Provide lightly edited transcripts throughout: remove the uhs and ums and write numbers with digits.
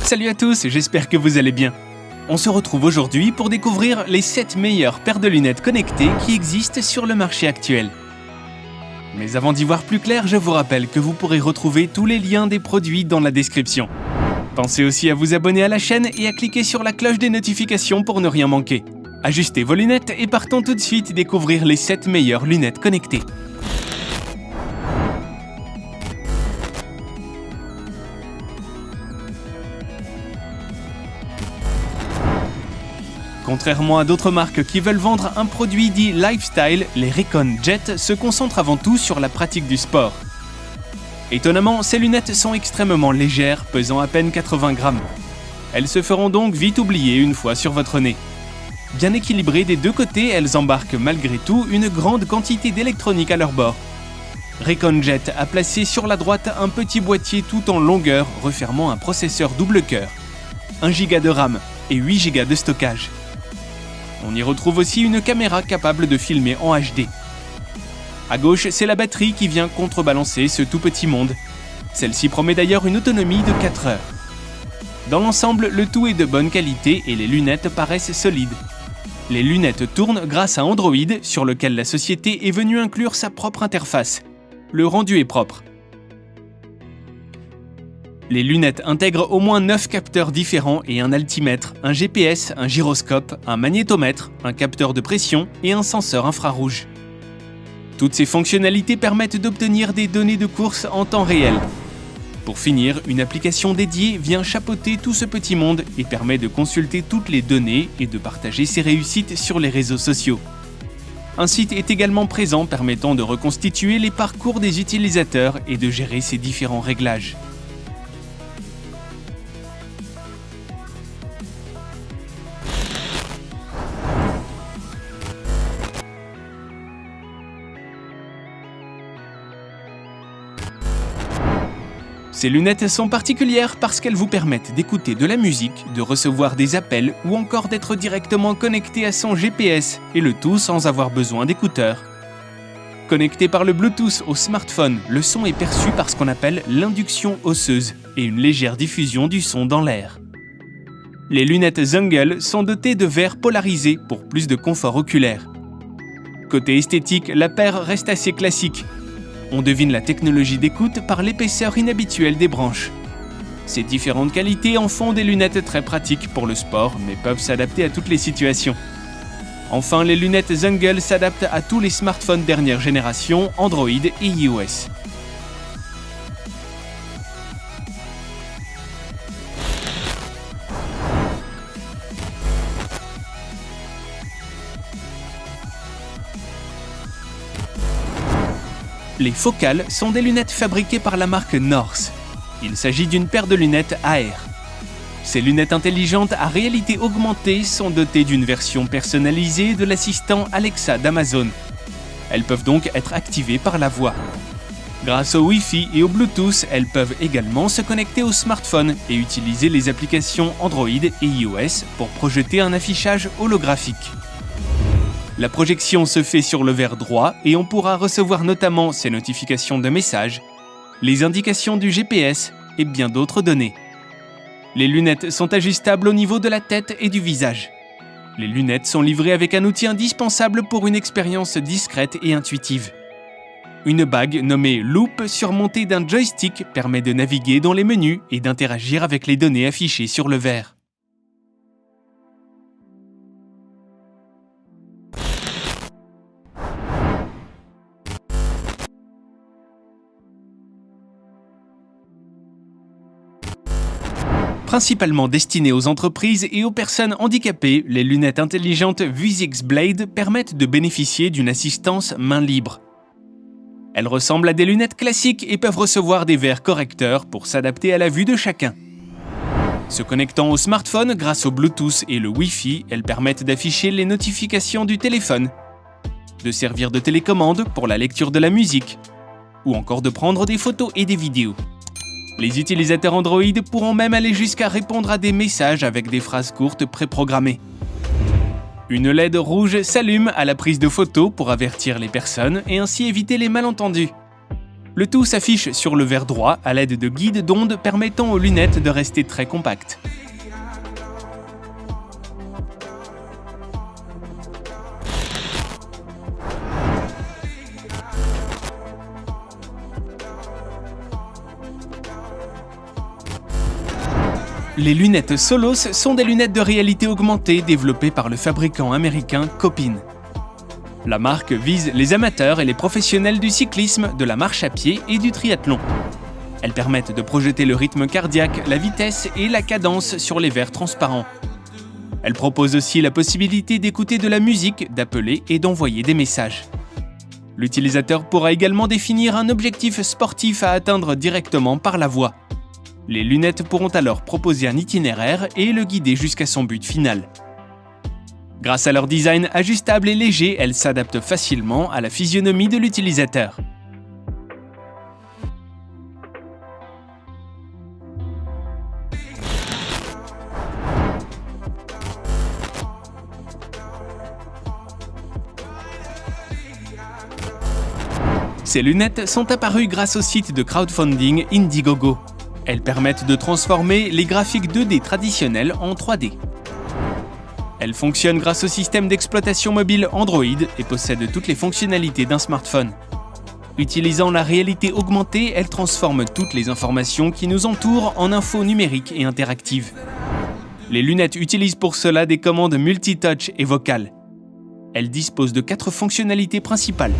Salut à tous, j'espère que vous allez bien. On se retrouve aujourd'hui pour découvrir les 7 meilleures paires de lunettes connectées qui existent sur le marché actuel. Mais avant d'y voir plus clair, je vous rappelle que vous pourrez retrouver tous les liens des produits dans la description. Pensez aussi à vous abonner à la chaîne et à cliquer sur la cloche des notifications pour ne rien manquer. Ajustez vos lunettes et partons tout de suite découvrir les 7 meilleures lunettes connectées. Contrairement à d'autres marques qui veulent vendre un produit dit lifestyle, les Recon Jet se concentrent avant tout sur la pratique du sport. Étonnamment, ces lunettes sont extrêmement légères, pesant à peine 80 grammes. Elles se feront donc vite oublier une fois sur votre nez. Bien équilibrées des deux côtés, elles embarquent malgré tout une grande quantité d'électronique à leur bord. Recon Jet a placé sur la droite un petit boîtier tout en longueur refermant un processeur double cœur, 1 Go de RAM et 8 Go de stockage. On y retrouve aussi une caméra capable de filmer en HD. À gauche, c'est la batterie qui vient contrebalancer ce tout petit monde. Celle-ci promet d'ailleurs une autonomie de 4 heures. Dans l'ensemble, le tout est de bonne qualité et les lunettes paraissent solides. Les lunettes tournent grâce à Android, sur lequel la société est venue inclure sa propre interface. Le rendu est propre. Les lunettes intègrent au moins 9 capteurs différents et un altimètre, un GPS, un gyroscope, un magnétomètre, un capteur de pression et un senseur infrarouge. Toutes ces fonctionnalités permettent d'obtenir des données de course en temps réel. Pour finir, une application dédiée vient chapeauter tout ce petit monde et permet de consulter toutes les données et de partager ses réussites sur les réseaux sociaux. Un site est également présent permettant de reconstituer les parcours des utilisateurs et de gérer ces différents réglages. Ces lunettes sont particulières parce qu'elles vous permettent d'écouter de la musique, de recevoir des appels ou encore d'être directement connecté à son GPS, et le tout sans avoir besoin d'écouteurs. Connecté par le Bluetooth au smartphone, le son est perçu par ce qu'on appelle l'induction osseuse et une légère diffusion du son dans l'air. Les lunettes Zungle sont dotées de verres polarisés pour plus de confort oculaire. Côté esthétique, la paire reste assez classique. On devine la technologie d'écoute par l'épaisseur inhabituelle des branches. Ces différentes qualités en font des lunettes très pratiques pour le sport, mais peuvent s'adapter à toutes les situations. Enfin, les lunettes Zungle s'adaptent à tous les smartphones dernière génération, Android et iOS. Les focales sont des lunettes fabriquées par la marque North. Il s'agit d'une paire de lunettes AR. Ces lunettes intelligentes à réalité augmentée sont dotées d'une version personnalisée de l'assistant Alexa d'Amazon. Elles peuvent donc être activées par la voix. Grâce au Wi-Fi et au Bluetooth, elles peuvent également se connecter au smartphone et utiliser les applications Android et iOS pour projeter un affichage holographique. La projection se fait sur le verre droit et on pourra recevoir notamment ces notifications de messages, les indications du GPS et bien d'autres données. Les lunettes sont ajustables au niveau de la tête et du visage. Les lunettes sont livrées avec un outil indispensable pour une expérience discrète et intuitive. Une bague nommée Loop surmontée d'un joystick permet de naviguer dans les menus et d'interagir avec les données affichées sur le verre. Principalement destinées aux entreprises et aux personnes handicapées, les lunettes intelligentes Vuzix Blade permettent de bénéficier d'une assistance main libre. Elles ressemblent à des lunettes classiques et peuvent recevoir des verres correcteurs pour s'adapter à la vue de chacun. Se connectant au smartphone grâce au Bluetooth et le Wi-Fi, elles permettent d'afficher les notifications du téléphone, de servir de télécommande pour la lecture de la musique, ou encore de prendre des photos et des vidéos. Les utilisateurs Android pourront même aller jusqu'à répondre à des messages avec des phrases courtes préprogrammées. Une LED rouge s'allume à la prise de photos pour avertir les personnes et ainsi éviter les malentendus. Le tout s'affiche sur le verre droit à l'aide de guides d'ondes permettant aux lunettes de rester très compactes. Les lunettes Solos sont des lunettes de réalité augmentée développées par le fabricant américain Kopin. La marque vise les amateurs et les professionnels du cyclisme, de la marche à pied et du triathlon. Elles permettent de projeter le rythme cardiaque, la vitesse et la cadence sur les verres transparents. Elles proposent aussi la possibilité d'écouter de la musique, d'appeler et d'envoyer des messages. L'utilisateur pourra également définir un objectif sportif à atteindre directement par la voix. Les lunettes pourront alors proposer un itinéraire et le guider jusqu'à son but final. Grâce à leur design ajustable et léger, elles s'adaptent facilement à la physionomie de l'utilisateur. Ces lunettes sont apparues grâce au site de crowdfunding Indiegogo. Elles permettent de transformer les graphiques 2D traditionnels en 3D. Elles fonctionnent grâce au système d'exploitation mobile Android et possèdent toutes les fonctionnalités d'un smartphone. Utilisant la réalité augmentée, elles transforment toutes les informations qui nous entourent en infos numériques et interactives. Les lunettes utilisent pour cela des commandes multitouch et vocales. Elles disposent de 4 fonctionnalités principales.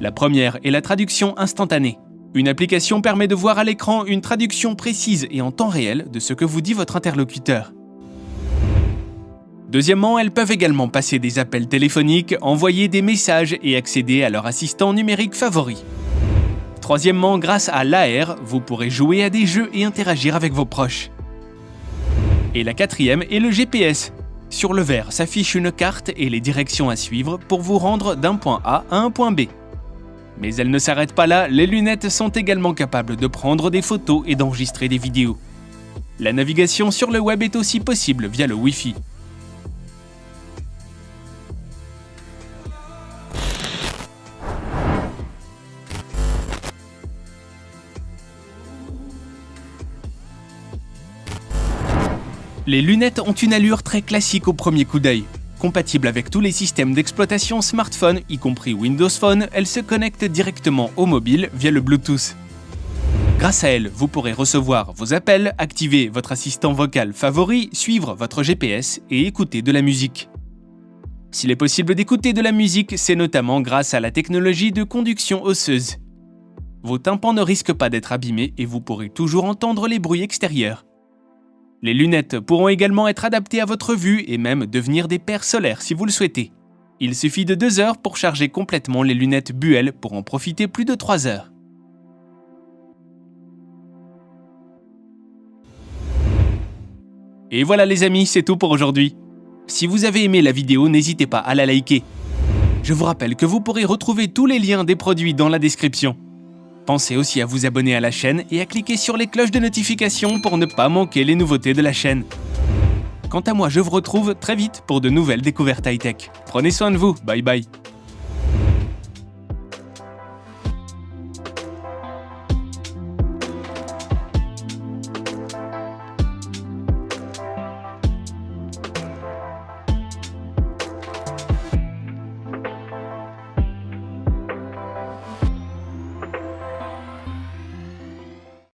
La première est la traduction instantanée. Une application permet de voir à l'écran une traduction précise et en temps réel de ce que vous dit votre interlocuteur. Deuxièmement, elles peuvent également passer des appels téléphoniques, envoyer des messages et accéder à leur assistant numérique favori. Troisièmement, grâce à l'AR, vous pourrez jouer à des jeux et interagir avec vos proches. Et la quatrième est le GPS. Sur le verre s'affiche une carte et les directions à suivre pour vous rendre d'un point A à un point B. Mais elles ne s'arrêtent pas là, les lunettes sont également capables de prendre des photos et d'enregistrer des vidéos. La navigation sur le web est aussi possible via le Wi-Fi. Les lunettes ont une allure très classique au premier coup d'œil. Compatible avec tous les systèmes d'exploitation smartphone, y compris Windows Phone, elles se connectent directement au mobile via le Bluetooth. Grâce à elles, vous pourrez recevoir vos appels, activer votre assistant vocal favori, suivre votre GPS et écouter de la musique. S'il est possible d'écouter de la musique, c'est notamment grâce à la technologie de conduction osseuse. Vos tympans ne risquent pas d'être abîmés et vous pourrez toujours entendre les bruits extérieurs. Les lunettes pourront également être adaptées à votre vue et même devenir des paires solaires si vous le souhaitez. Il suffit de 2 heures pour charger complètement les lunettes Buell pour en profiter plus de 3 heures. Et voilà les amis, c'est tout pour aujourd'hui. Si vous avez aimé la vidéo, n'hésitez pas à la liker. Je vous rappelle que vous pourrez retrouver tous les liens des produits dans la description. Pensez aussi à vous abonner à la chaîne et à cliquer sur les cloches de notification pour ne pas manquer les nouveautés de la chaîne. Quant à moi, je vous retrouve très vite pour de nouvelles découvertes high-tech. Prenez soin de vous, bye bye.